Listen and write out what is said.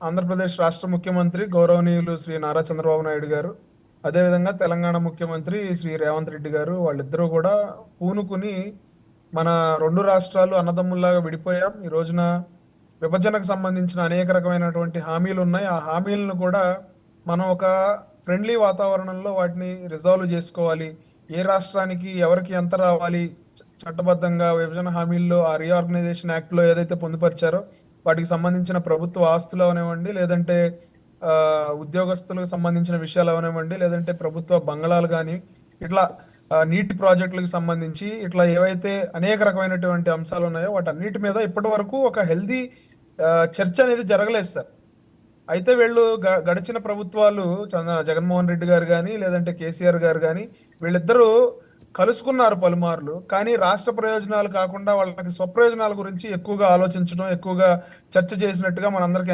ఆంధ్రప్రదేశ్ రాష్ట్ర ముఖ్యమంత్రి గౌరవనీయులు శ్రీ నారా చంద్రబాబు నాయుడు గారు, అదేవిధంగా తెలంగాణ ముఖ్యమంత్రి శ్రీ రేవంత్ రెడ్డి గారు వాళ్ళిద్దరూ కూడా పూనుకుని మన రెండు రాష్ట్రాలు అన్నదమ్ముల్లాగా విడిపోయాం. ఈ రోజున విభజనకు సంబంధించిన అనేక రకమైనటువంటి హామీలు ఉన్నాయి. ఆ హామీలను కూడా మనం ఒక ఫ్రెండ్లీ వాతావరణంలో వాటిని రిజాల్వ్ చేసుకోవాలి. ఏ రాష్ట్రానికి ఎవరికి ఎంత రావాలి, చట్టబద్ధంగా విభజన హామీల్లో ఆ రీఆర్గనైజేషన్ యాక్ట్ లో ఏదైతే పొందుపరిచారో వాటికి సంబంధించిన ప్రభుత్వ ఆస్తులు అవనివ్వండి, లేదంటే ఆ ఉద్యోగస్తులకు సంబంధించిన విషయాలు అవనివ్వండి, లేదంటే ప్రభుత్వ బంగళాలు కానీ ఇట్లా నీటి ప్రాజెక్టులకు సంబంధించి ఇట్లా ఏవైతే అనేక రకమైనటువంటి అంశాలు ఉన్నాయో వాటన్నిటి మీద ఇప్పటి వరకు ఒక హెల్దీ చర్చ అనేది జరగలేదు సార్. అయితే వీళ్ళు గడిచిన ప్రభుత్వాలు జగన్మోహన్ రెడ్డి గారు కానీ లేదంటే కేసీఆర్ గారు కానీ వీళ్ళిద్దరూ కలుసుకున్నారు పలుమార్లు. కానీ రాష్ట్ర ప్రయోజనాలు కాకుండా వాళ్ళకి స్వప్రయోజనాల గురించి ఎక్కువగా ఆలోచించడం, ఎక్కువగా చర్చ చేసినట్టుగా మనందరికీ